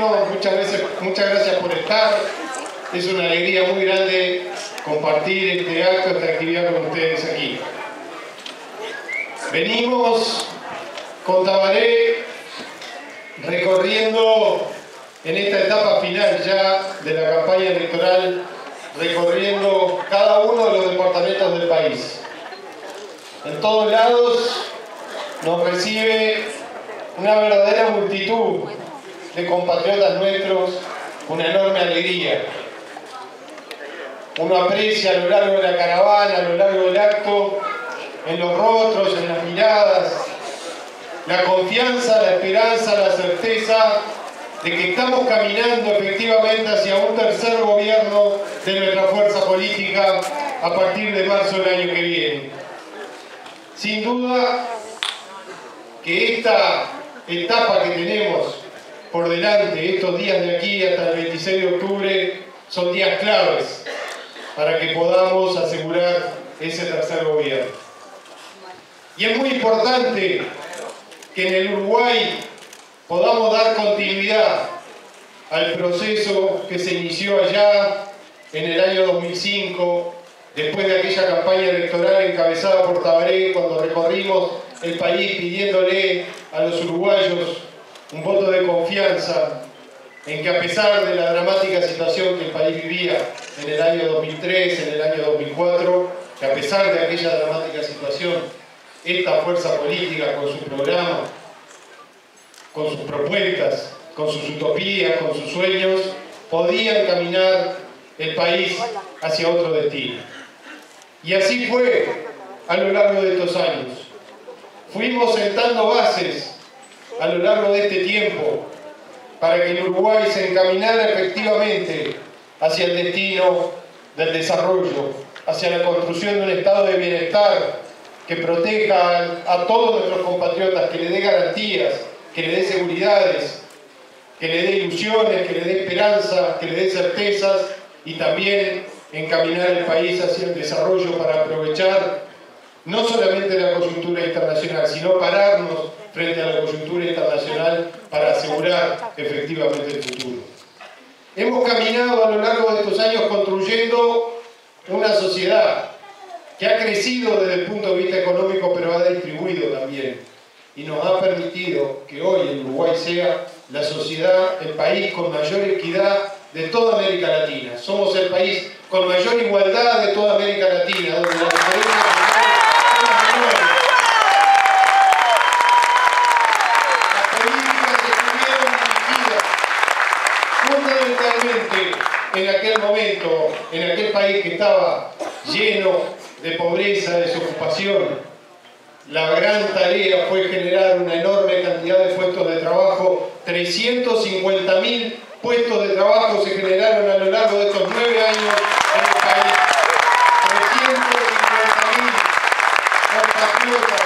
recibirnos, muchas gracias por estar. Es una alegría muy grande compartir este acto, esta actividad con ustedes aquí. Venimos con Tabaré recorriendo en esta etapa final ya de la campaña electoral, recorriendo cada uno de los departamentos del país. En todos lados nos recibe una verdadera multitud de compatriotas nuestros, una enorme alegría. Uno aprecia a lo largo de la caravana, a lo largo del acto, en los rostros, en las miradas, la confianza, la esperanza, la certeza de que estamos caminando efectivamente hacia un tercer gobierno de nuestra fuerza política a partir de marzo del año que viene. Sin duda que esta etapa que tenemos por delante, estos días de aquí hasta el 26 de octubre, son días claves para que podamos asegurar ese tercer gobierno. Y es muy importante que en el Uruguay podamos dar continuidad al proceso que se inició allá en el año 2005, después de aquella campaña electoral encabezada por Tabaré, cuando recorrimos el país pidiéndole a los uruguayos un voto de confianza en que, a pesar de la dramática situación que el país vivía en el año 2003, en el año 2004, que a pesar de aquella dramática situación, esta fuerza política, con su programa, con sus propuestas, con sus utopías, con sus sueños, podía encaminar el país hacia otro destino. Y así fue a lo largo de estos años. Fuimos sentando bases a lo largo de este tiempo para que el Uruguay se encaminara efectivamente hacia el destino del desarrollo, hacia la construcción de un estado de bienestar que proteja a todos nuestros compatriotas, que le dé garantías, que le dé seguridades, que le dé ilusiones, que le dé esperanza, que le dé certezas, y también encaminar el país hacia el desarrollo para aprovechar no solamente la coyuntura internacional, sino pararnos frente a la coyuntura internacional para asegurar efectivamente el futuro. Hemos caminado a lo largo de estos años construyendo una sociedad que ha crecido desde el punto de vista económico, pero ha distribuido también, y nos ha permitido que hoy el Uruguay sea la sociedad, el país con mayor equidad de toda América Latina. Somos el país con mayor igualdad de toda América Latina, donde la diferencia son las menores. Las políticas estuvieron dirigidas fundamentalmente en aquel momento, en aquel país que estaba lleno de pobreza, de desocupación. La gran tarea fue generar una enorme cantidad de puestos de trabajo. 350.000 puestos de trabajo se generaron a lo largo de estos 9 años en el país. 350.000 compatriotas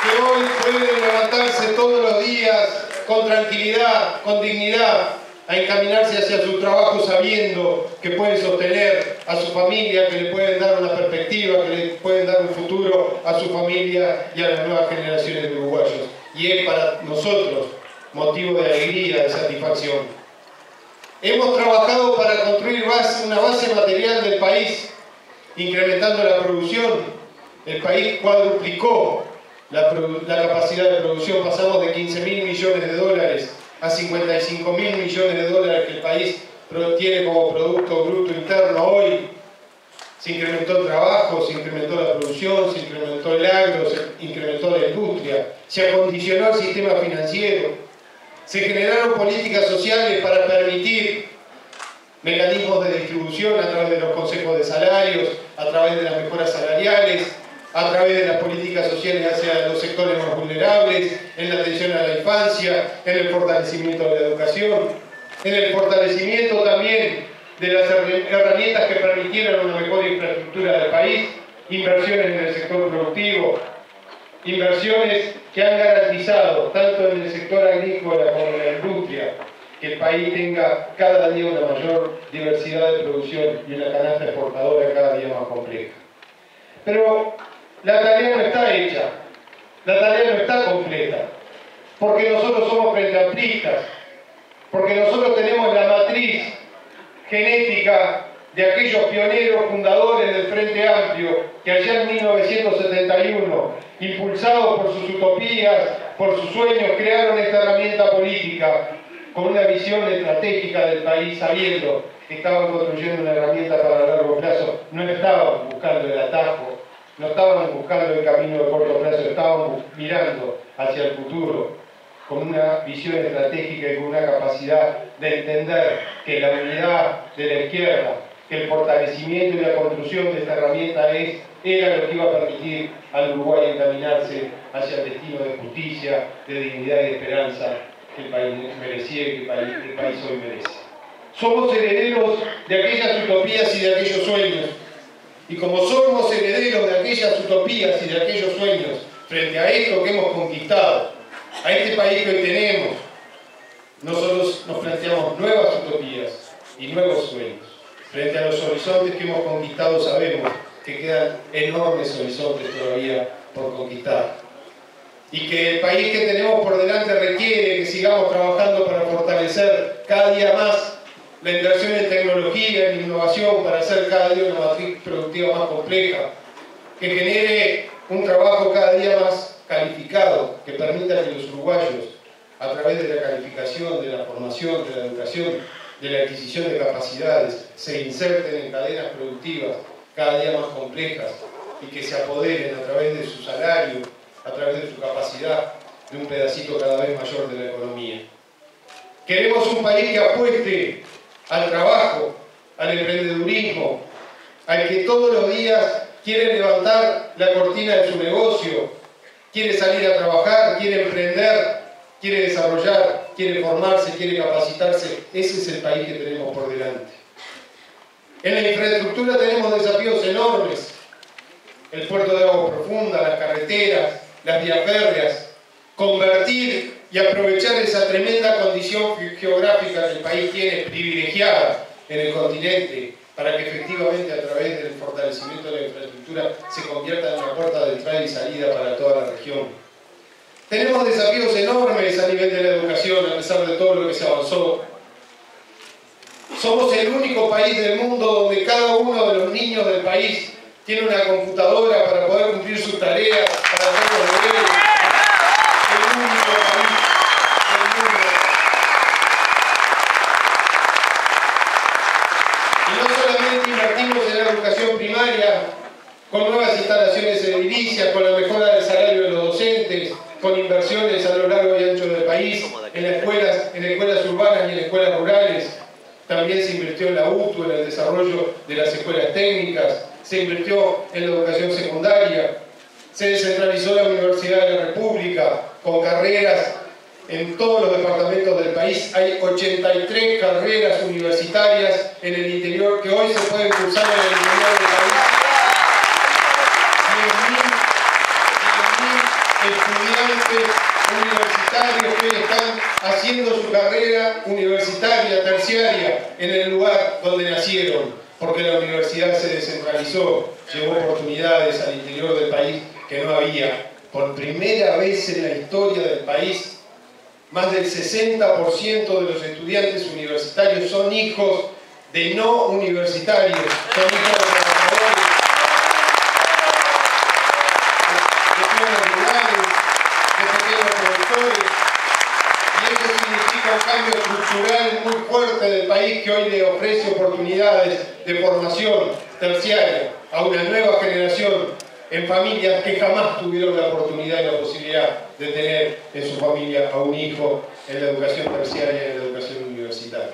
que hoy pueden levantarse todos los días con tranquilidad, con dignidad, a encaminarse hacia su trabajo sabiendo que pueden sostener a su familia, que le pueden dar una perspectiva, que le pueden dar un futuro a su familia y a las nuevas generaciones de uruguayos. Y es para nosotros motivo de alegría, de satisfacción. Hemos trabajado para construir una base material del país, incrementando la producción. El país cuadruplicó la capacidad de producción, pasamos de 15.000 millones de dólares a 55.000 millones de dólares que el país tiene como Producto Bruto Interno hoy. Se incrementó el trabajo, se incrementó la producción, se incrementó el agro, se incrementó la industria, se acondicionó el sistema financiero, se generaron políticas sociales para permitir mecanismos de distribución a través de los consejos de salarios, a través de las mejoras salariales, a través de las políticas sociales hacia los sectores más vulnerables, en la atención a la infancia, en el fortalecimiento de la educación, en el fortalecimiento también de las herramientas que permitieran una mejor infraestructura del país, inversiones en el sector productivo, inversiones que han garantizado, tanto en el sector agrícola como en la industria, que el país tenga cada día una mayor diversidad de producción y una canasta exportadora cada día más compleja. Pero la tarea no está hecha, la tarea no está completa. porque nosotros somos freneamplistas, porque nosotros tenemos la matriz genética de aquellos pioneros fundadores del Frente Amplio que allá en 1971, impulsados por sus utopías, por sus sueños, crearon esta herramienta política con una visión estratégica del país, sabiendo que estaban construyendo una herramienta para largo plazo. No estaban buscando el atajo, no estaban buscando el camino de corto plazo, estaban mirando hacia el futuro con una visión estratégica y con una capacidad de entender que la unidad de la izquierda, que el fortalecimiento y la construcción de esta herramienta era lo que iba a permitir al Uruguay encaminarse hacia el destino de justicia, de dignidad y de esperanza que el país merecía y que el país hoy merece. Somos herederos de aquellas utopías y de aquellos sueños. Y como somos herederos de aquellas utopías y de aquellos sueños, frente a esto que hemos conquistado, a este país que hoy tenemos, nosotros nos planteamos nuevas utopías y nuevos sueños. Frente a los horizontes que hemos conquistado, sabemos que quedan enormes horizontes todavía por conquistar. Y que el país que tenemos por delante requiere que sigamos trabajando para fortalecer cada día más la inversión en tecnología, en innovación, para hacer cada día una matriz productiva más compleja, que genere un trabajo cada día más calificado, que permita que los uruguayos, a través de la calificación, de la formación, de la educación, de la adquisición de capacidades, se inserten en cadenas productivas cada día más complejas y que se apoderen a través de su salario, a través de su capacidad, de un pedacito cada vez mayor de la economía. Queremos un país que apueste al trabajo, al emprendedurismo, al que todos los días quiere levantar la cortina de su negocio, quiere salir a trabajar, quiere emprender, quiere desarrollar, quiere formarse, quiere capacitarse. Ese es el país que tenemos por delante. En la infraestructura tenemos desafíos enormes. El puerto de agua profunda, las carreteras, las vías férreas. Convertir y aprovechar esa tremenda condición geográfica que el país tiene, privilegiada en el continente, para que efectivamente a través del fortalecimiento de la infraestructura se convierta en una puerta de entrada y salida para toda la región. Tenemos desafíos enormes a nivel de la educación, a pesar de todo lo que se avanzó. Somos el único país del mundo donde cada uno de los niños del país tiene una computadora para poder cumplir sus tareas, para hacer los deberes. El único país del mundo. Y no solamente invertimos en la educación primaria, con nuevas instalaciones edilicias, con la mejora del salario de los docentes, con inversiones a lo largo y ancho del país, en escuelas urbanas y en escuelas rurales. También se invirtió en la UTU, en el desarrollo de las escuelas técnicas, se invirtió en la educación secundaria, se descentralizó la Universidad de la República, con carreras en todos los departamentos del país. Hay 83 carreras universitarias en el interior que hoy se pueden cursar en el interior del país. 10.000 estudiantes universitarios que hoy están haciendo su carrera universitaria, terciaria, en el lugar donde nacieron, porque la universidad se descentralizó, llevó oportunidades al interior del país que no había. Por primera vez en la historia del país, más del 60% de los estudiantes universitarios son hijos de no universitarios, son hijos de trabajadores, de pequeños rurales, de pequeños productores, y eso significa un cambio estructural muy fuerte del país que hoy le ofrece oportunidades de formación terciaria a una nueva generación en familias que jamás tuvieron la oportunidad y la posibilidad de tener en su familia a un hijo en la educación terciaria y en la educación universitaria.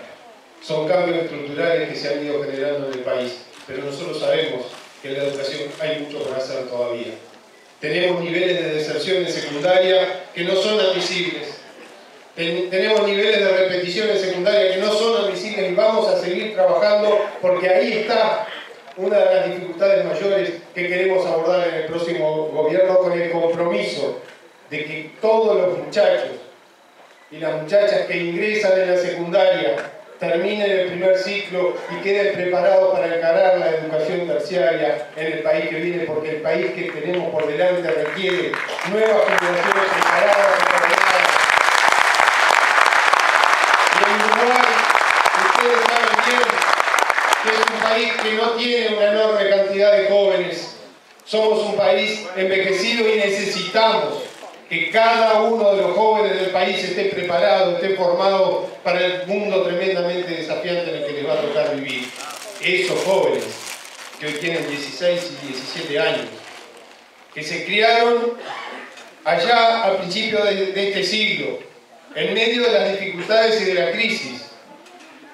Son cambios estructurales que se han ido generando en el país, pero nosotros sabemos que en la educación hay mucho por hacer todavía. Tenemos niveles de deserción en secundaria que no son admisibles. Tenemos niveles de repetición en secundaria que no son admisibles y vamos a seguir trabajando porque ahí está una de las dificultades mayores que queremos abordar en el próximo gobierno, con el compromiso de que todos los muchachos y las muchachas que ingresan en la secundaria terminen el primer ciclo y queden preparados para encarar la educación terciaria en el país que viene, porque el país que tenemos por delante requiere nuevas generaciones preparadas y preparadas que no tiene una enorme cantidad de jóvenes. Somos un país envejecido y necesitamos que cada uno de los jóvenes del país esté preparado, esté formado para el mundo tremendamente desafiante en el que les va a tocar vivir. Esos jóvenes que hoy tienen 16 y 17 años, que se criaron allá al principio de este siglo, en medio de las dificultades y de la crisis,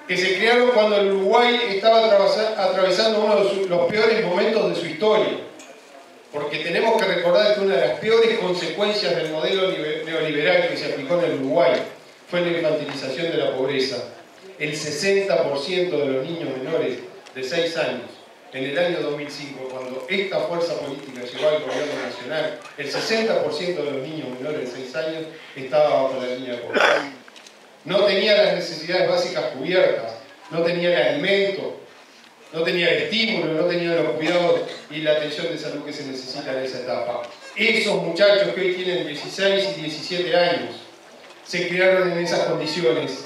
que se criaron cuando el Uruguay estaba atravesando uno de los peores momentos de su historia, porque tenemos que recordar que una de las peores consecuencias del modelo neoliberal que se aplicó en el Uruguay fue la infantilización de la pobreza. El 60% de los niños menores de 6 años, en el año 2005, cuando esta fuerza política llegó al gobierno nacional, el 60% de los niños menores de 6 años estaba bajo la línea de pobreza. No tenía las necesidades básicas cubiertas, no tenía el alimento, no tenía el estímulo, no tenía los cuidados y la atención de salud que se necesita en esa etapa. Esos muchachos que hoy tienen 16 y 17 años se criaron en esas condiciones.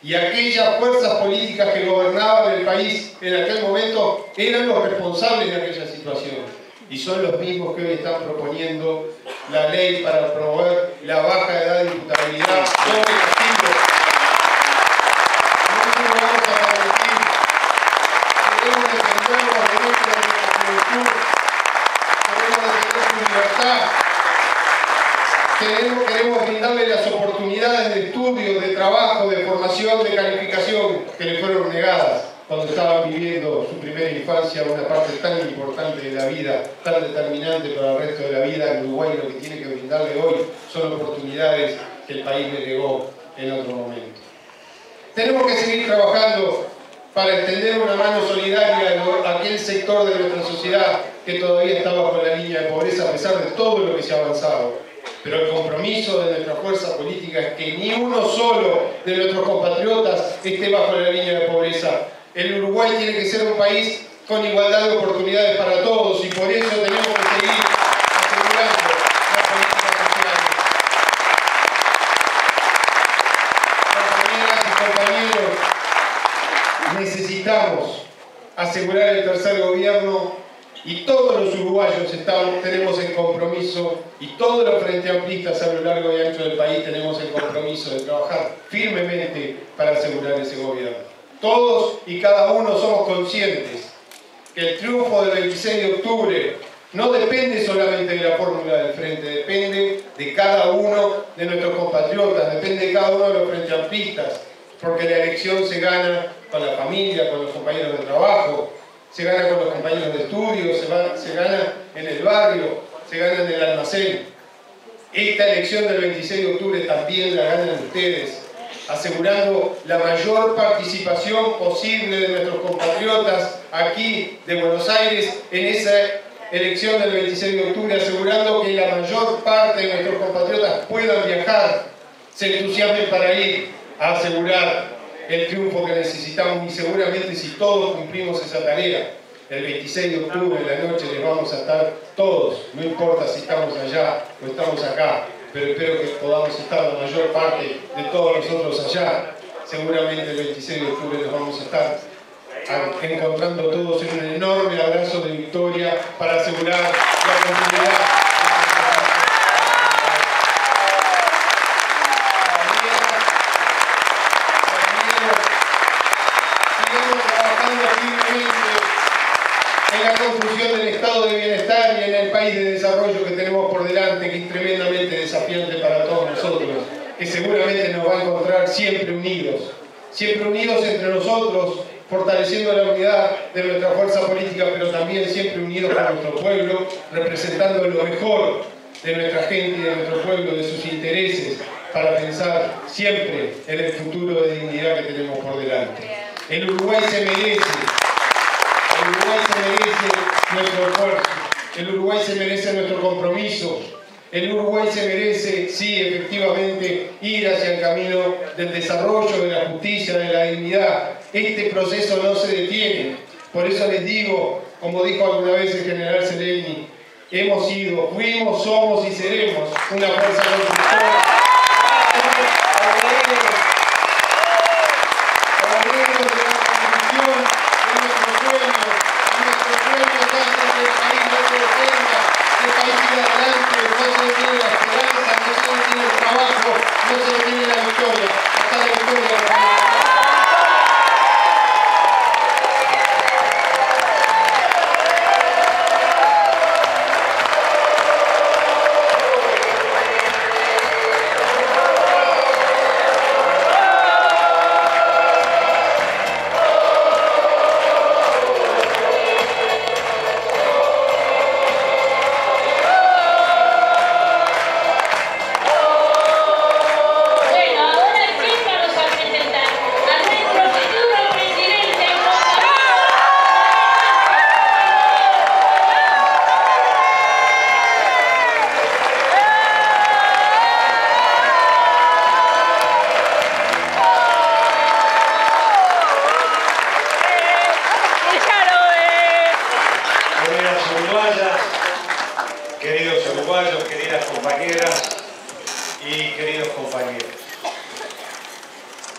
Y aquellas fuerzas políticas que gobernaban el país en aquel momento eran los responsables de aquella situación. Y son los mismos que hoy están proponiendo la ley para promover la baja edad de imputabilidad sobre castigos. No se lo vamos a permitir. Queremos defender los derechos de nuestra juventud. Queremos defender su libertad. Queremos brindarle las oportunidades de estudio, de trabajo, de formación, de calificación que le fueron negadas cuando estaban viviendo su primera infancia, una parte tan importante de la vida, tan determinante para el resto de la vida. En Uruguay lo que tiene que brindarle hoy son oportunidades que el país le negó en otro momento. Tenemos que seguir trabajando para extender una mano solidaria a aquel sector de nuestra sociedad que todavía está bajo la línea de pobreza a pesar de todo lo que se ha avanzado. Pero el compromiso de nuestra fuerza política es que ni uno solo de nuestros compatriotas esté bajo la línea de pobreza. El Uruguay tiene que ser un país con igualdad de oportunidades para todos y por eso tenemos que seguir asegurando las políticas sociales. Compañeras y compañeros, necesitamos asegurar el tercer gobierno. Y todos los uruguayos tenemos el compromiso, y todos los frente amplistas a lo largo y ancho del país tenemos el compromiso de trabajar firmemente para asegurar ese gobierno. Todos y cada uno somos conscientes que el triunfo del 26 de octubre no depende solamente de la fórmula del frente, depende de cada uno de nuestros compatriotas, depende de cada uno de los frente amplistas, porque la elección se gana con la familia, con los compañeros de trabajo, se gana con los compañeros de estudio, se gana en el barrio, se gana en el almacén. Esta elección del 26 de octubre también la ganan ustedes, asegurando la mayor participación posible de nuestros compatriotas aquí de Buenos Aires en esa elección del 26 de octubre, asegurando que la mayor parte de nuestros compatriotas puedan viajar, se entusiasmen para ir a asegurar el triunfo que necesitamos. Y seguramente si todos cumplimos esa tarea, el 26 de octubre en la noche les vamos a estar todos, no importa si estamos allá o estamos acá, pero espero que podamos estar la mayor parte de todos nosotros allá. Seguramente el 26 de octubre nos vamos a estar encontrando todos en un enorme abrazo de victoria para asegurar la continuidad. En la construcción del estado de bienestar y en el país de desarrollo que tenemos por delante, que es tremendamente desafiante para todos nosotros, que seguramente nos va a encontrar siempre unidos entre nosotros, fortaleciendo la unidad de nuestra fuerza política, pero también siempre unidos con nuestro pueblo, representando lo mejor de nuestra gente y de nuestro pueblo, de sus intereses, para pensar siempre en el futuro de dignidad que tenemos por delante. El Uruguay se merece nuestro esfuerzo, el Uruguay se merece nuestro compromiso, el Uruguay se merece, sí, efectivamente, ir hacia el camino del desarrollo, de la justicia, de la dignidad. Este proceso no se detiene. Por eso les digo, como dijo alguna vez el general Sereni, hemos sido, fuimos, somos y seremos una fuerza constructora. Obreros de la construcción de nuestros sueños.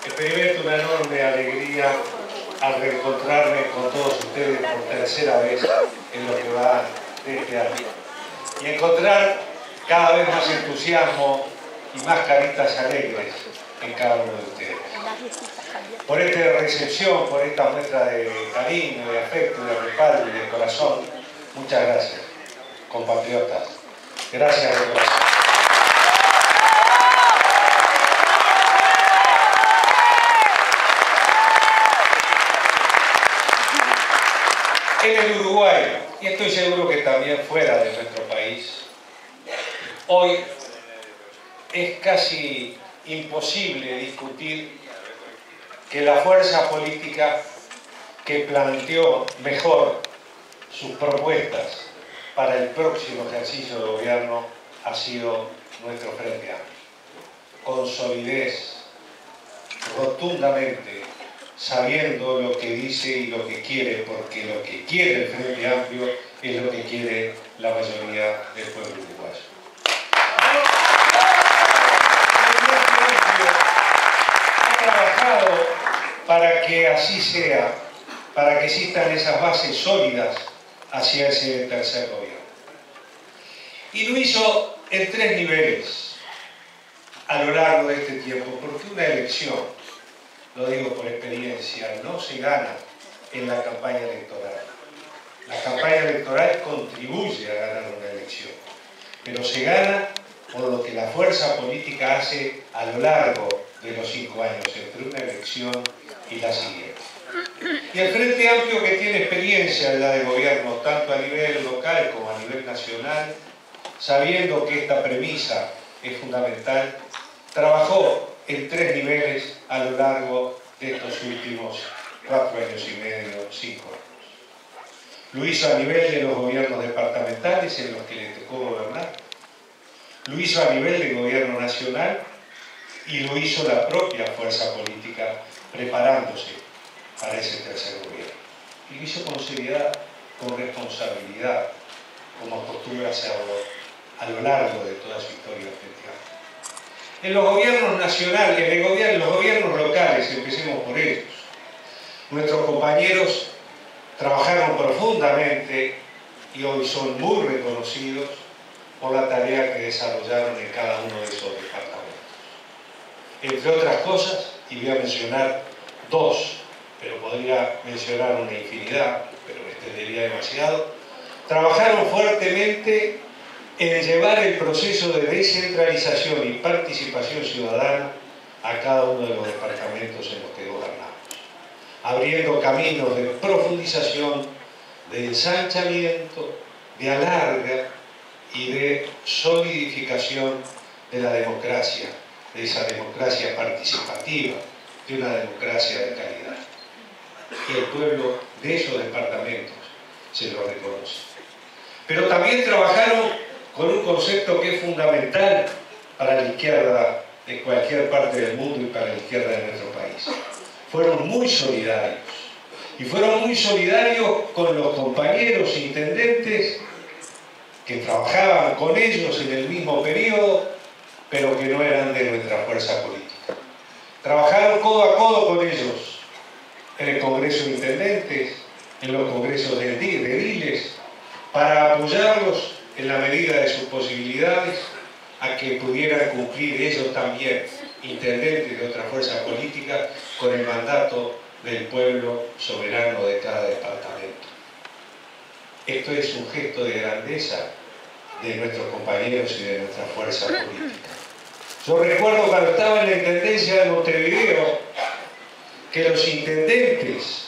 Experimento una enorme alegría al reencontrarme con todos ustedes por tercera vez en lo que va de este año. Y encontrar cada vez más entusiasmo y más caritas alegres en cada uno de ustedes. Por esta recepción, por esta muestra de cariño, de afecto, de respaldo y de corazón, muchas gracias, compatriotas. Gracias de corazón. En el Uruguay, y estoy seguro que también fuera de nuestro país, hoy es casi imposible discutir que la fuerza política que planteó mejor sus propuestas para el próximo ejercicio de gobierno ha sido nuestro Frente Amplio. Con solidez, rotundamente, sabiendo lo que dice y lo que quiere, porque lo que quiere el Frente Amplio es lo que quiere la mayoría del pueblo uruguayo. El Frente Amplio ha trabajado para que así sea, para que existan esas bases sólidas hacia ese tercer gobierno. Y lo hizo en 3 niveles a lo largo de este tiempo, porque una elección, lo digo por experiencia, no se gana en la campaña electoral. La campaña electoral contribuye a ganar una elección, pero se gana por lo que la fuerza política hace a lo largo de los 5 años entre una elección y la siguiente. Y el Frente Amplio, que tiene experiencia en la de gobierno tanto a nivel local como a nivel nacional, sabiendo que esta premisa es fundamental, trabajó en 3 niveles a lo largo de estos últimos 4 años y medio, 5 años. Lo hizo a nivel de los gobiernos departamentales en los que le tocó gobernar, lo hizo a nivel del gobierno nacional y lo hizo la propia fuerza política preparándose para ese tercer gobierno. Y lo hizo con seriedad, con responsabilidad, como acostumbra hacerlo a lo largo de toda su historia frente a. En los gobiernos nacionales, en los gobiernos locales, empecemos por ellos, nuestros compañeros trabajaron profundamente y hoy son muy reconocidos por la tarea que desarrollaron en cada uno de esos departamentos. Entre otras cosas, y voy a mencionar 2, pero podría mencionar una infinidad, pero me extendería demasiado, trabajaron fuertemente en llevar el proceso de descentralización y participación ciudadana a cada uno de los departamentos en los que gobernamos, abriendo caminos de profundización, de ensanchamiento, de alarga y de solidificación de la democracia, de esa democracia participativa, de una democracia de calidad. Y el pueblo de esos departamentos se lo reconoce. Pero también trabajaron con un concepto que es fundamental para la izquierda de cualquier parte del mundo y para la izquierda de nuestro país. Fueron muy solidarios. Y fueron muy solidarios con los compañeros intendentes que trabajaban con ellos en el mismo periodo, pero que no eran de nuestra fuerza política. Trabajaron codo a codo con ellos en el Congreso de Intendentes, en los congresos de ediles, para apoyarlos en la medida de sus posibilidades a que pudieran cumplir ellos también, intendentes de otra fuerza política, con el mandato del pueblo soberano de cada departamento. Esto es un gesto de grandeza de nuestros compañeros y de nuestra fuerza política. Yo recuerdo cuando estaba en la Intendencia de Montevideo que los intendentes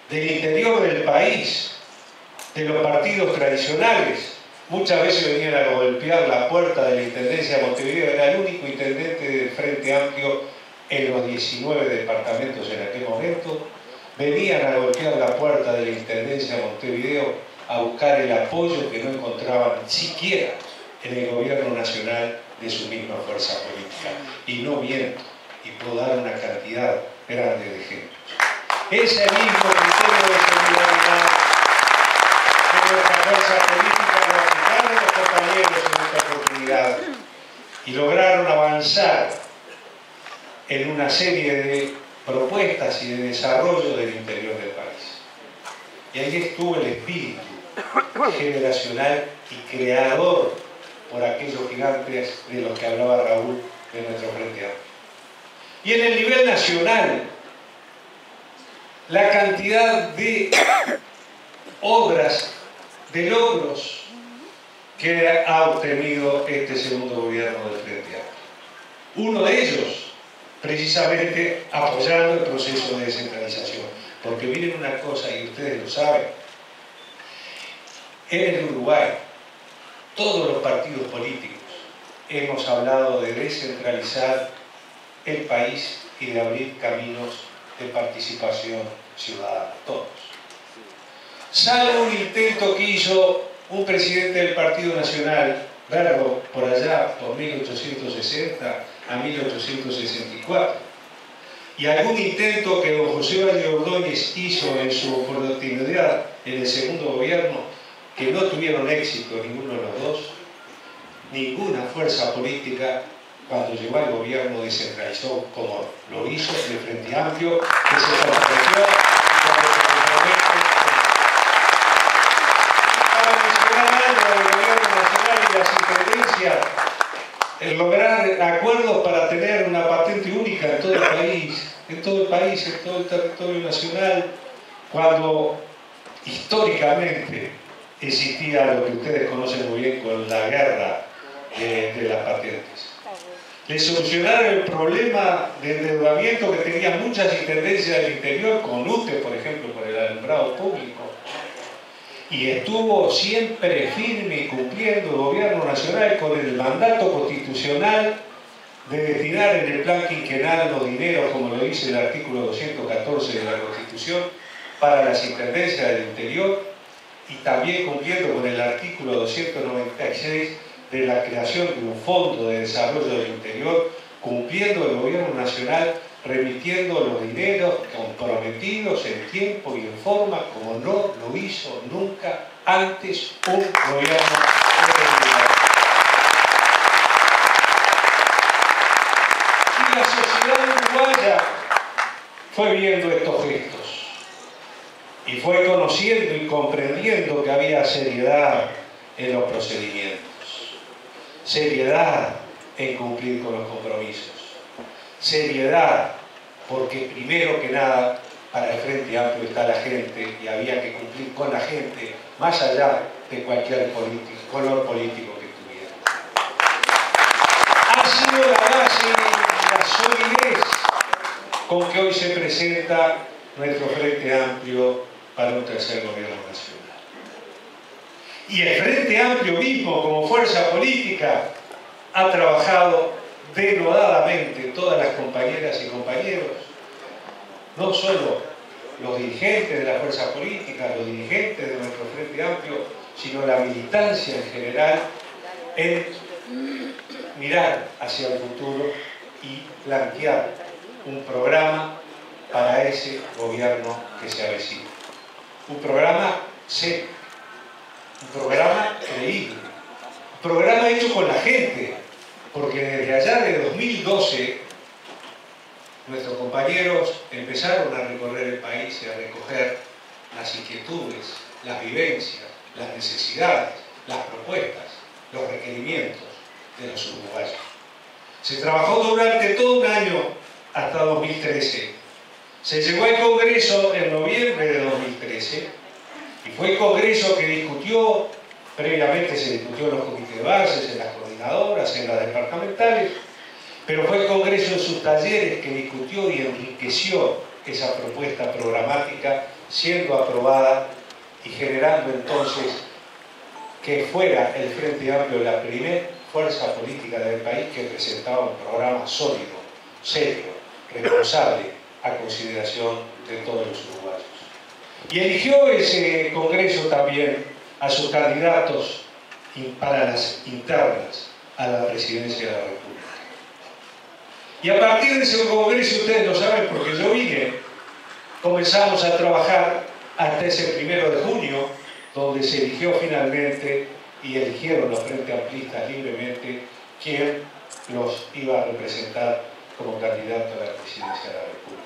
del interior del país, de los partidos tradicionales, muchas veces venían a golpear la puerta de la Intendencia de Montevideo. Era el único intendente del Frente Amplio en los 19 departamentos en aquel momento. Venían a golpear la puerta de la Intendencia de Montevideo a buscar el apoyo que no encontraban siquiera en el gobierno nacional de su misma fuerza política. Y no miento, y puedo dar una cantidad grande de ejemplos. Ese mismo criterio de solidaridad de nuestra fuerza política lo aplicaron los compañeros en esta oportunidad y lograron avanzar en una serie de propuestas y de desarrollo del interior del país. Y ahí estuvo el espíritu generacional y creador por aquellos gigantes de los que hablaba Raúl de nuestro Frente Amplio. Y en el nivel nacional, la cantidad de obras, de logros que ha obtenido este segundo gobierno del Frente Amplio. Uno de ellos, precisamente apoyando el proceso de descentralización. Porque miren una cosa, y ustedes lo saben, en el Uruguay, todos los partidos políticos hemos hablado de descentralizar el país y de abrir caminos de participación ciudadana, todos. Salvo un intento que hizo un presidente del Partido Nacional, Verbo, por allá, por 1860 a 1864, y algún intento que don José Valle Ordóñez hizo en su oportunidad en el segundo gobierno, que no tuvieron éxito ninguno de los dos. Ninguna fuerza política, cuando llegó al gobierno, descentralizó como lo hizo el Frente Amplio, que se comprometió para mencionar algo del gobierno nacional y las intendencias, el lograr acuerdos para tener una patente única en todo el país, en todo el territorio nacional, cuando históricamente existía lo que ustedes conocen muy bien con la guerra de las patentes. Le solucionaron el problema de endeudamiento que tenían muchas intendencias del interior, con UTE, por ejemplo, por el alumbrado público. Y estuvo siempre firme y cumpliendo el gobierno nacional con el mandato constitucional de destinar en el plan quinquenal los dineros, como lo dice el artículo 214 de la Constitución, para las intendencias del interior, y también cumpliendo con el artículo 296 de la creación de un fondo de desarrollo del interior, cumpliendo el gobierno nacional, remitiendo los dineros comprometidos en tiempo y en forma, como no lo hizo nunca antes un gobierno federal. Y la sociedad uruguaya fue viendo estos gestos y fue conociendo y comprendiendo que había seriedad en los procedimientos, seriedad en cumplir con los compromisos, seriedad porque primero que nada para el Frente Amplio está la gente y había que cumplir con la gente más allá de cualquier color político que tuviera. Ha sido la base y la solidez con que hoy se presenta nuestro Frente Amplio para un tercer gobierno nacional. Y el Frente Amplio mismo, como fuerza política, ha trabajado denodadamente, todas las compañeras y compañeros, no solo los dirigentes de la fuerza política, los dirigentes de nuestro Frente Amplio, sino la militancia en general, en mirar hacia el futuro y plantear un programa para ese gobierno que se avecina. Un programa serio, un programa creíble, un programa hecho con la gente, porque desde allá de 2012 nuestros compañeros empezaron a recorrer el país y a recoger las inquietudes, las vivencias, las necesidades, las propuestas, los requerimientos de los uruguayos. Se trabajó durante todo un año hasta 2013. Se llegó al Congreso en noviembre de 2013 y fue el Congreso que discutió, previamente se discutió en los comités de bases, en las coordinadoras, en las departamentales, pero fue el Congreso en sus talleres que discutió y enriqueció esa propuesta programática, siendo aprobada y generando entonces que fuera el Frente Amplio la primera fuerza política del país que presentaba un programa sólido, serio, responsable, a consideración de todos los uruguayos. Y eligió ese Congreso también a sus candidatos para las internas a la presidencia de la República. Y a partir de ese Congreso, ustedes lo saben porque yo vine, comenzamos a trabajar hasta ese 1 de junio, donde se eligió finalmente y eligieron los Frente Amplistas libremente quién los iba a representar como candidato a la presidencia de la República.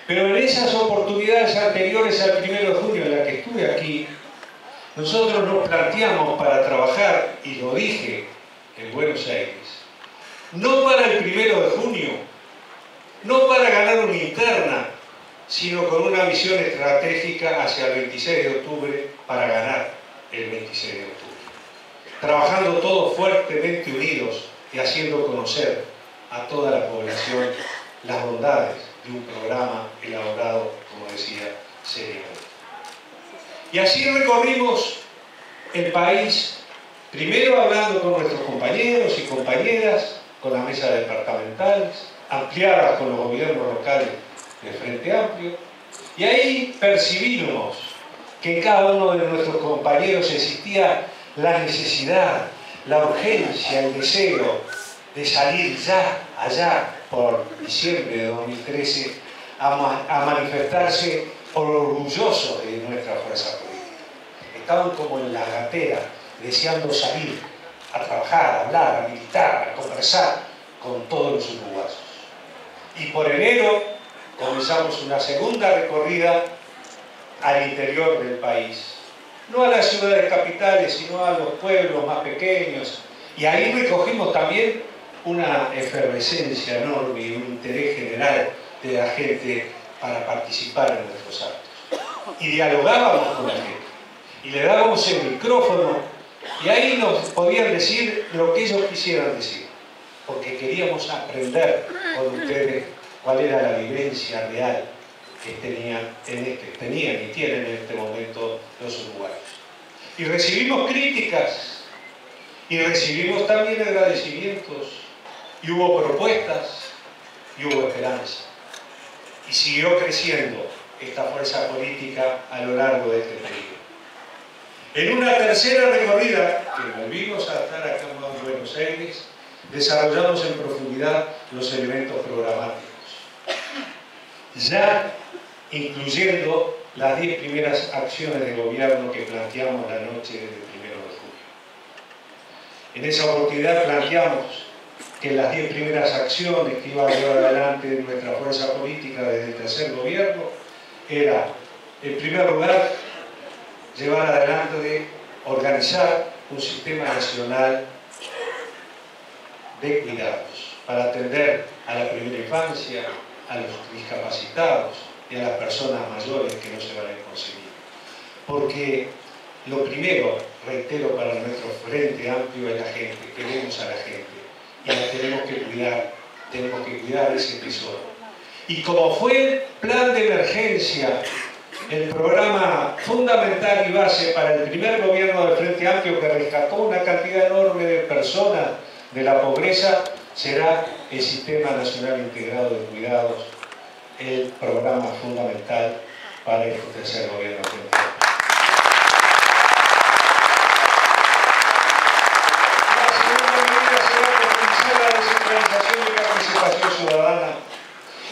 Pero en esas oportunidades anteriores al 1 de junio, en la que estuve aquí, nosotros nos planteamos para trabajar, y lo dije en Buenos Aires, no para el 1 de junio, no para ganar una interna, sino con una visión estratégica hacia el 26 de octubre para ganar el 26 de octubre. Trabajando todos fuertemente unidos y haciendo conocer a toda la población las bondades de un programa elaborado, como decía, seriamente. Y así recorrimos el país, primero hablando con nuestros compañeros y compañeras, con la mesa departamental, ampliadas con los gobiernos locales del Frente Amplio, y ahí percibimos que en cada uno de nuestros compañeros existía la necesidad, la urgencia, el deseo de salir ya, allá, por diciembre de 2013, a manifestarse orgullosos de nuestra fuerza política. Estaban como en la gatera, deseando salir a trabajar, a hablar, a militar, a conversar con todos los uruguayos. Y por enero comenzamos una segunda recorrida al interior del país. No a las ciudades capitales, sino a los pueblos más pequeños. Y ahí recogimos también una efervescencia enorme y un interés general de la gente para participar en nuestros actos. Y dialogábamos con la gente. Y le dábamos el micrófono. Y ahí nos podían decir lo que ellos quisieran decir. Porque queríamos aprender con ustedes cuál era la vivencia real que tenían y tienen en este momento los uruguayos. Y recibimos críticas, y recibimos también agradecimientos, y hubo propuestas, y hubo esperanza. Y siguió creciendo esta fuerza política a lo largo de este periodo. En una tercera recorrida, que volvimos a estar acá en Buenos Aires, desarrollamos en profundidad los elementos programáticos, ya incluyendo las 10 primeras acciones de gobierno que planteamos la noche del 1 de julio. En esa oportunidad planteamos que las 10 primeras acciones que iba a llevar adelante nuestra fuerza política desde el tercer gobierno era, en primer lugar, llevar adelante, organizar un sistema nacional de cuidados para atender a la primera infancia, a los discapacitados y a las personas mayores que no se van a conseguir. Porque lo primero, reitero, para nuestro Frente Amplio es la gente, queremos a la gente y la tenemos que cuidar ese tesoro. Y como fue el plan de emergencia, el programa fundamental y base para el primer gobierno del Frente Amplio que rescató una cantidad enorme de personas de la pobreza, será el Sistema Nacional Integrado de Cuidados, el programa fundamental para el tercer gobierno del Frente Amplio. La segunda medida será profundizar la descentralización y participación ciudadana.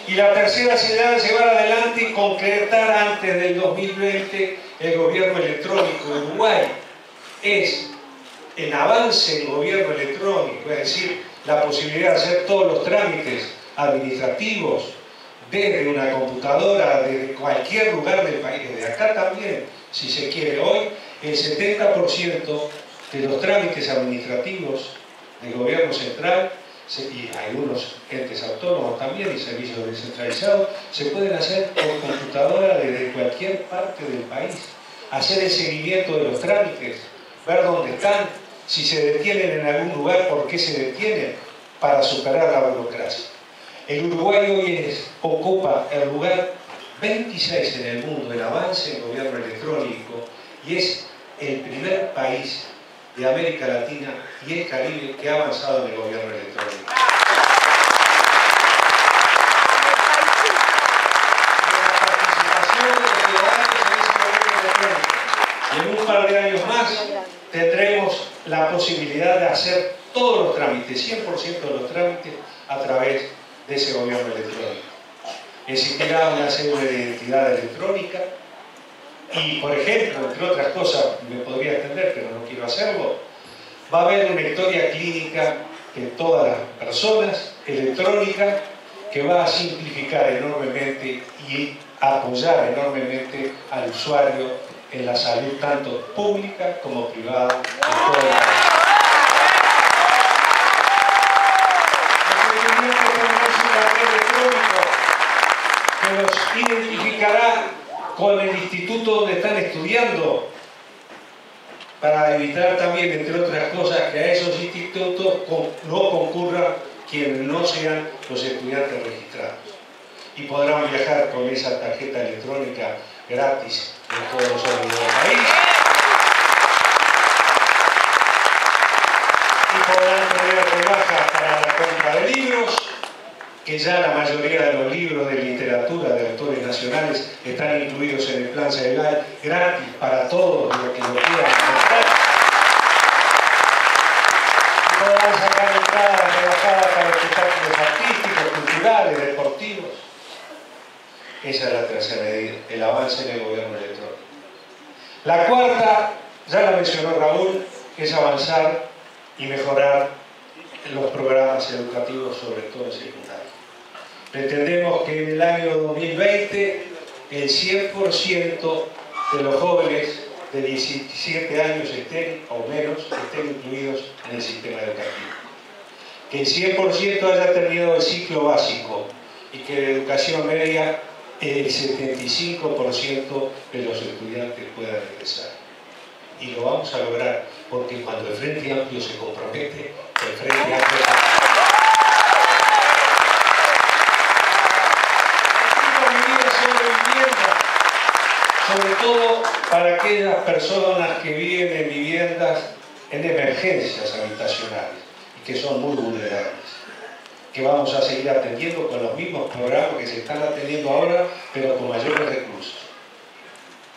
Y la tercera será llevar adelante y concretar antes del 2020 el gobierno electrónico de Uruguay. Es el avance del gobierno electrónico, es decir, la posibilidad de hacer todos los trámites administrativos desde una computadora, desde cualquier lugar del país, desde acá también, si se quiere. Hoy, el 70% de los trámites administrativos del gobierno central y algunos entes autónomos también y servicios descentralizados se pueden hacer por computadora desde cualquier parte del país. Hacer el seguimiento de los trámites, ver dónde están, si se detienen en algún lugar, por qué se detienen, para superar la burocracia. El Uruguay hoy ocupa el lugar 26 en el mundo en avance en gobierno electrónico y es el primer país de América Latina y el Caribe que ha avanzado en el gobierno electrónico. La participación de los ciudadanos en ese gobierno electrónico. Y en un par de años más tendremos la posibilidad de hacer todos los trámites, 100% de los trámites, a través de ese gobierno electrónico. Existirá una cédula de identidad electrónica y, por ejemplo, entre otras cosas, me podría extender, pero no quiero hacerlo, va a haber una historia clínica de todas las personas electrónica que va a simplificar enormemente y apoyar enormemente al usuario en la salud tanto pública como privada en todo el país. Que los identificará con el instituto donde están estudiando, para evitar también, entre otras cosas, que a esos institutos no concurran quienes no sean los estudiantes registrados. Y podrán viajar con esa tarjeta electrónica gratis en todos los órdenes del país. Y podrán tener rebajas para la compra de libros, que ya la mayoría de los libros de literatura de autores nacionales están incluidos en el plan Ceibal, gratis para todos los que lo quieran comprar. Y podrán sacar entradas rebajadas para espectáculos artísticos, culturales, deportivos. Esa es la tercera medida, el avance en el gobierno electrónico. La cuarta, ya la mencionó Raúl, es avanzar y mejorar los programas educativos, sobre todo en secundaria. Pretendemos que en el año 2020 el 100% de los jóvenes de 17 años o menos estén incluidos en el sistema educativo. Que el 100% haya terminado el ciclo básico y que de educación media el 75% de los estudiantes puedan egresar. Y lo vamos a lograr porque cuando el Frente Amplio se compromete, el Frente Amplio sobre todo para aquellas personas que viven en viviendas en emergencias habitacionales y que son muy vulnerables, que vamos a seguir atendiendo con los mismos programas que se están atendiendo ahora, pero con mayores recursos.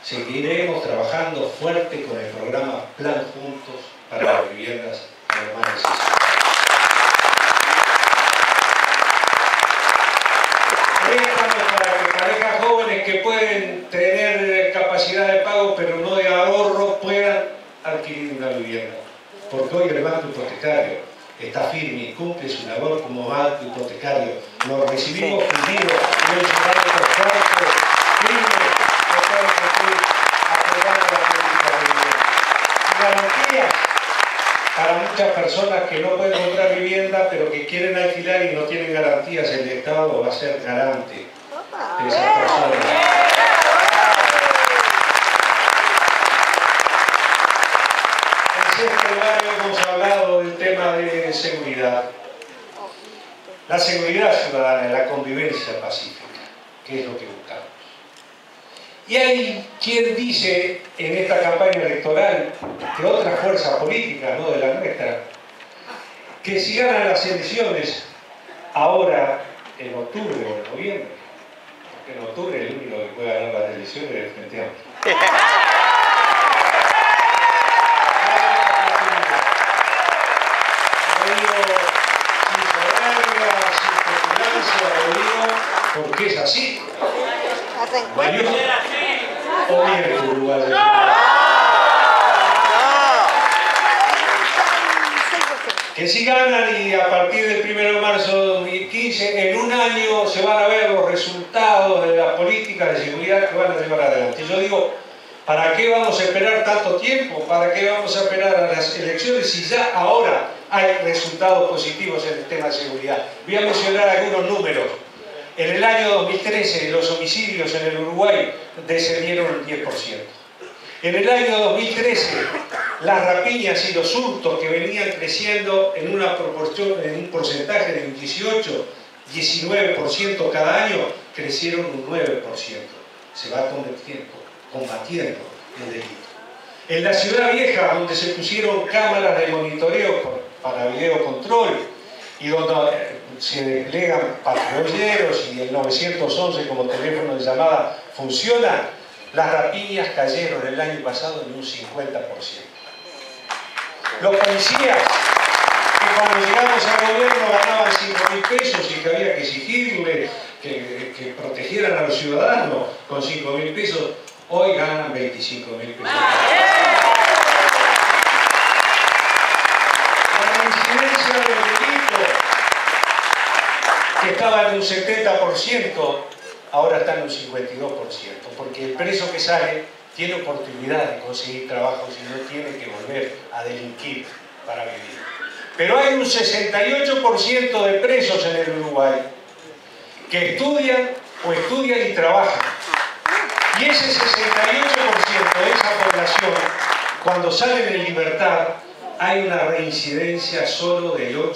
Seguiremos trabajando fuerte con el programa Plan Juntos para las viviendas de los más necesitados. Préstamos para parejas jóvenes que pueden tener capacidad de pago pero no de ahorro puedan adquirir una vivienda. Porque hoy el banco hipotecario está firme y cumple su labor como banco hipotecario. Lo recibimos fundido y hoy se van a costar firme que pueden cumplir apoyando la política de vivienda. Y garantías para muchas personas que no pueden comprar vivienda pero que quieren alquilar y no tienen garantías, el Estado va a ser garante de esas personas. En sexto lugar hemos hablado del tema de seguridad. La seguridad ciudadana, la convivencia pacífica, que es lo que buscamos. Y hay quien dice en esta campaña electoral de otras fuerzas políticas, no de la nuestra, que si ganan las elecciones ahora en octubre o en noviembre, porque en octubre el único que puede ganar las elecciones es el Frente Amplio. Lo digo sin soberbia, sin petulancia, lo digo porque es así. O bien Uruguay. Que si ganan y a partir del 1 de marzo de 2015, en un año se van a ver los resultados de las políticas de seguridad que van a llevar adelante. Yo digo, ¿para qué vamos a esperar tanto tiempo? ¿Para qué vamos a esperar a las elecciones si ya ahora hay resultados positivos en el tema de seguridad? Voy a mencionar algunos números. En el año 2013 los homicidios en el Uruguay descendieron el 10%. En el año 2013 las rapiñas y los hurtos que venían creciendo en una proporción, en un porcentaje de un 18-19% cada año, crecieron un 9%. Se va combatiendo el delito. En la Ciudad Vieja, donde se pusieron cámaras de monitoreo para videocontrol y donde se desplegan patrulleros y el 911 como teléfono de llamada funciona, las rapiñas cayeron el año pasado en un 50%. Los policías que cuando llegamos al gobierno ganaban 5.000 pesos y que había que exigirle que protegieran a los ciudadanos con 5.000 pesos, hoy ganan 25.000 pesos. La incidencia del delito que estaba en un 70%, ahora está en un 52%, porque el preso que sale tiene oportunidad de conseguir trabajo si no tiene que volver a delinquir para vivir. Pero hay un 68% de presos en el Uruguay que estudian o estudian y trabajan. Y ese 68% de esa población, cuando salen en libertad, hay una reincidencia solo del 8%,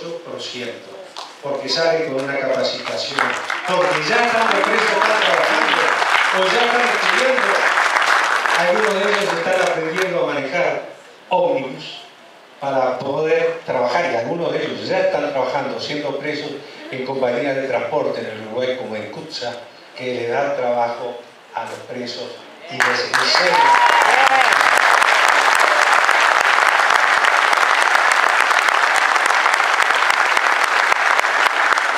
porque sale con una capacitación, porque ya están los presos, están trabajando o ya están estudiando. Algunos de ellos están aprendiendo a manejar ómnibus para poder trabajar, y algunos de ellos ya están trabajando, siendo presos en compañías de transporte en el Uruguay, como en CUTSA, que le dan trabajo a los presos y les enseñan.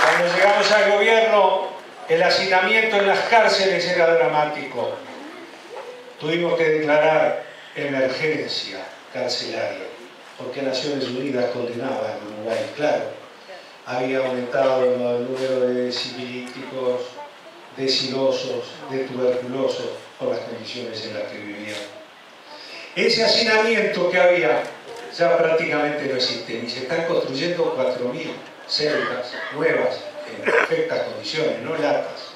Cuando llegamos al gobierno, el hacinamiento en las cárceles era dramático. Tuvimos que declarar emergencia carcelaria, porque Naciones Unidas condenaba al Uruguay, claro. Había aumentado el número de sifilíticos, de sirosos, de tuberculosos, por las condiciones en las que vivían. Ese hacinamiento que había ya prácticamente no existe, y se están construyendo 4.000 celdas nuevas en perfectas condiciones, no latas,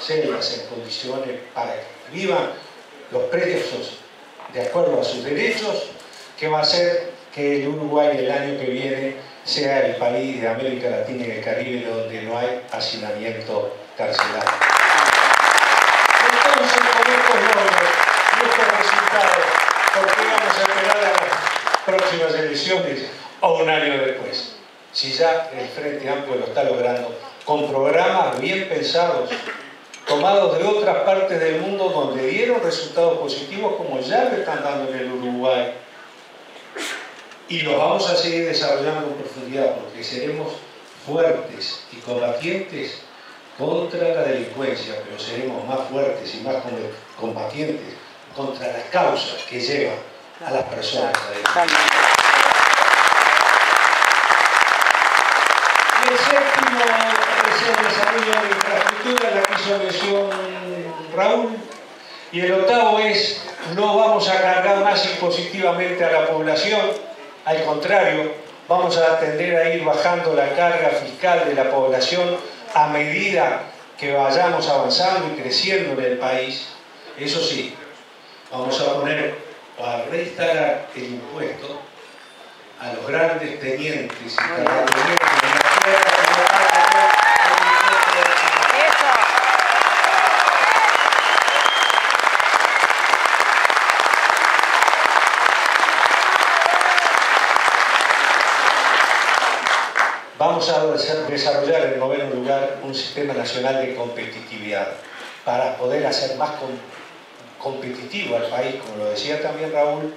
celdas en condiciones para que vivan los presos de acuerdo a sus derechos, que va a hacer que el Uruguay el año que viene sea el país de América Latina y el Caribe donde no hay hacinamiento carcelario. Entonces, con estos logros y estos resultados, ¿por qué vamos a esperar a las próximas elecciones o un año después? Si ya el Frente Amplio lo está logrando, con programas bien pensados, tomados de otras partes del mundo donde dieron resultados positivos, como ya lo están dando en el Uruguay. Y los vamos a seguir desarrollando en profundidad, porque seremos fuertes y combatientes contra la delincuencia, pero seremos más fuertes y más combatientes contra las causas que llevan a las personas a delinquir. Y el séptimo es el desarrollo de infraestructura, la que hizo mención Raúl. Y el octavo es, no vamos a cargar más impositivamente a la población. Al contrario, vamos a tender a ir bajando la carga fiscal de la población a medida que vayamos avanzando y creciendo en el país. Eso sí, vamos a poner o a reinstalar el impuesto a los grandes tenientes y terratenientes de la tierra que no pagan el impuesto. Vamos a desarrollar en noveno lugar un sistema nacional de competitividad para poder hacer más competitivo al país, como lo decía también Raúl,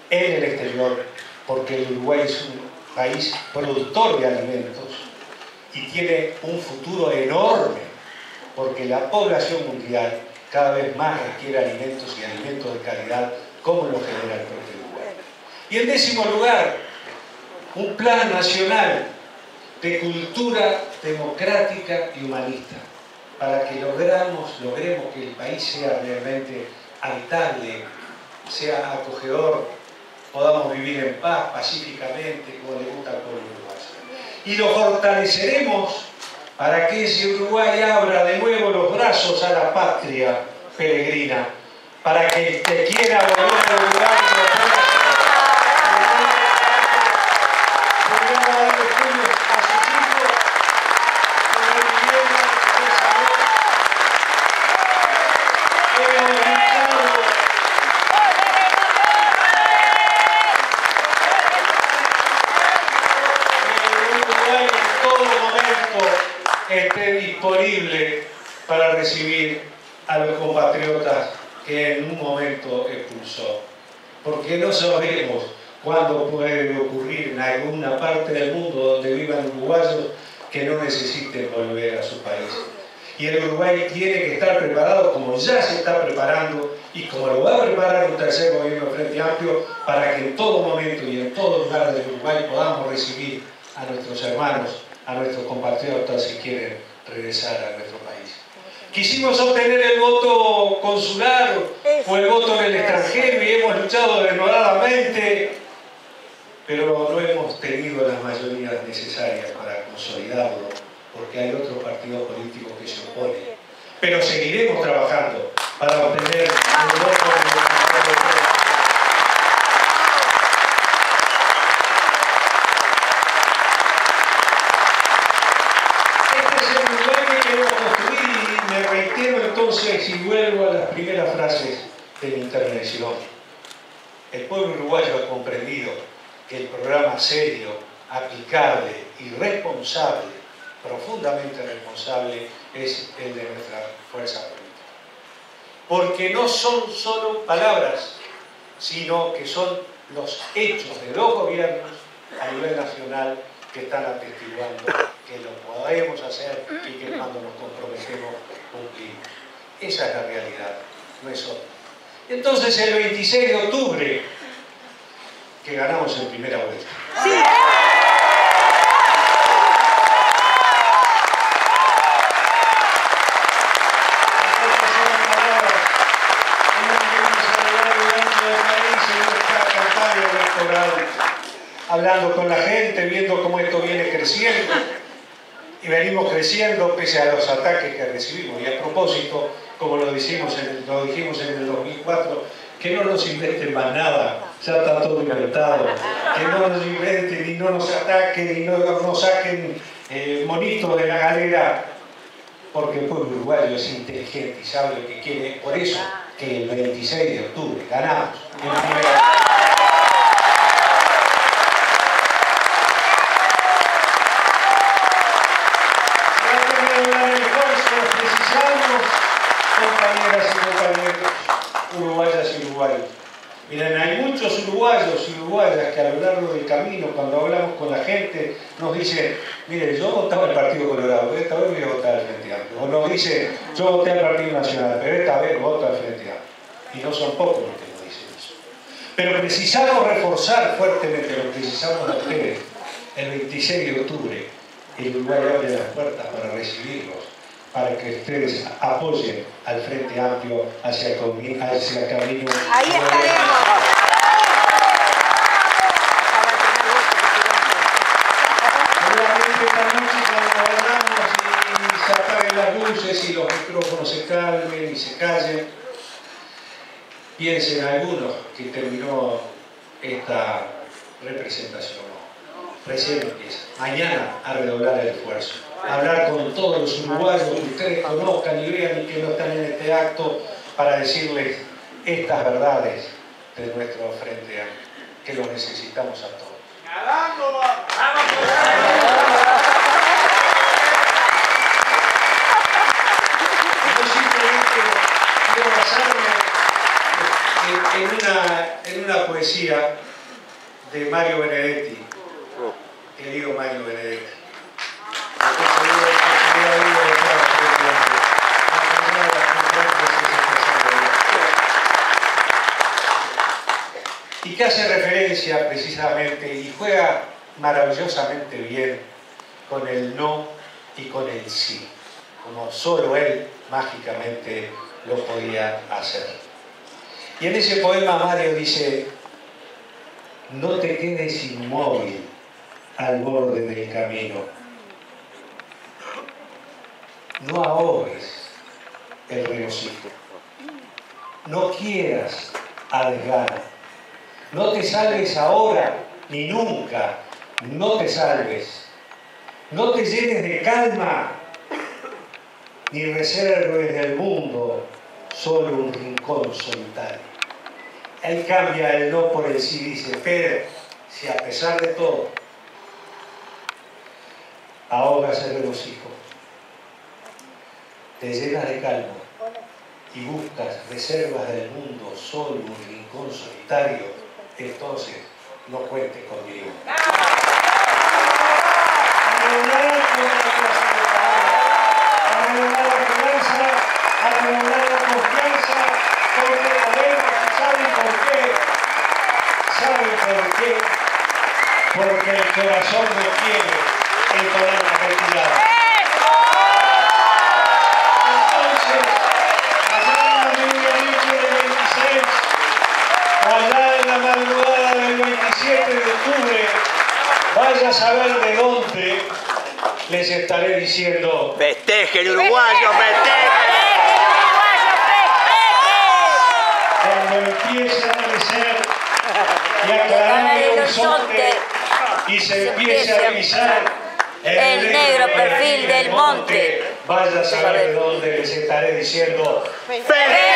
en el exterior, porque el Uruguay es un país productor de alimentos y tiene un futuro enorme, porque la población mundial cada vez más requiere alimentos y alimentos de calidad, como lo genera el propio Uruguay. Y en décimo lugar, un plan nacional de cultura democrática y humanista, para que logremos que el país sea realmente habitable, sea acogedor, podamos vivir en paz, pacíficamente, como le gusta al pueblo uruguayo. Y lo fortaleceremos para que ese Uruguay abra de nuevo los brazos a la patria peregrina, para que el que quiera volver al Uruguay lo pueda hacer. Esté disponible para recibir a los compatriotas que en un momento expulsó. Porque no sabemos cuándo puede ocurrir en alguna parte del mundo donde vivan uruguayos que no necesiten volver a su país. Y el Uruguay tiene que estar preparado, como ya se está preparando y como lo va a preparar un tercer gobierno de Frente Amplio, para que en todo momento y en todo lugar del Uruguay podamos recibir a nuestros hermanos, a nuestros compatriotas, si quieren regresar a nuestro país. Quisimos obtener el voto consular o el voto en el extranjero y hemos luchado denodadamente, pero no hemos tenido las mayorías necesarias para consolidarlo, porque hay otro partido político que se opone. Pero seguiremos trabajando para obtener el voto en el extranjero. Entonces, y vuelvo a las primeras frases de mi intervención, el pueblo uruguayo ha comprendido que el programa serio, aplicable y responsable, profundamente responsable, es el de nuestra fuerza política. Porque no son solo palabras, sino que son los hechos de los gobiernos a nivel nacional que están atestiguando que lo podemos hacer y que cuando nos comprometemos cumplimos. Esa es la realidad, no es otra. Entonces el 26 de octubre, que ganamos en primera vuelta. ¡Sí! Estas son las palabras en las que vamos a llevar el ancho del país en nuestra campaña electoral, hablando con la gente, viendo cómo esto viene creciendo. Y venimos creciendo pese a los ataques que recibimos. Y a propósito, como lo dijimos en el 2004, que no nos inventen más nada, ya está todo inventado. Que no nos inventen y no nos ataquen y no nos saquen monitos de la galera, porque el pueblo uruguayo es inteligente y sabe lo que quiere. Por eso que el 26 de octubre ganamos en primera. Compañeras y compañeros, uruguayas y uruguayos. Miren, hay muchos uruguayos y uruguayas que a lo largo del camino, cuando hablamos con la gente, nos dicen, mire, yo votaba al Partido Colorado, pero esta vez voy a votar al Frente Amplio. O nos dicen, yo voté al Partido Nacional, pero esta vez voto al Frente Amplio. Y no son pocos los que nos dicen eso. Pero precisamos reforzar fuertemente, lo precisamos a ustedes. El 26 de octubre, el Uruguay abre las puertas para recibirlos, para que ustedes apoyen al Frente Amplio hacia el camino. Ahí estaremos. Seguramente esta noche cuando hablamos y se apaguen las luces y los micrófonos se calmen y se callen, piensen algunos que terminó esta representación. Recién empieza. Mañana a redoblar el esfuerzo. Hablar con todos los uruguayos que ustedes conozcan y vean y que no están en este acto para decirles estas verdades de nuestro Frente Amplio, que lo necesitamos a todos. Yo simplemente quiero basarme en una poesía de Mario Benedetti, querido Mario Benedetti. Y que hace referencia precisamente y juega maravillosamente bien con el no y con el sí, como solo él mágicamente lo podía hacer. Y en ese poema Mario dice: no te quedes inmóvil al borde del camino, no ahogues el regocijo, no quieras a desgana, no te salves ahora ni nunca, no te salves, no te llenes de calma ni reserves del mundo solo un rincón solitario. Él cambia el no por el sí, dice: pero si a pesar de todo ahogas el regocijo, te llenas de calma y buscas reservas del mundo solo un rincón solitario, entonces no cuentes conmigo. A renovar la esperanza, a renovar la confianza, porque podemos. ¿Saben por qué? Porque el corazón no quiere el poder retirado. les estaré diciendo: ¡Festejen, uruguayos, festejen! Cuando empiece a amanecer y aclarar el horizonte y se empiece a avisar el negro perfil del monte, vaya a saber de dónde les estaré diciendo: ¡Festejen!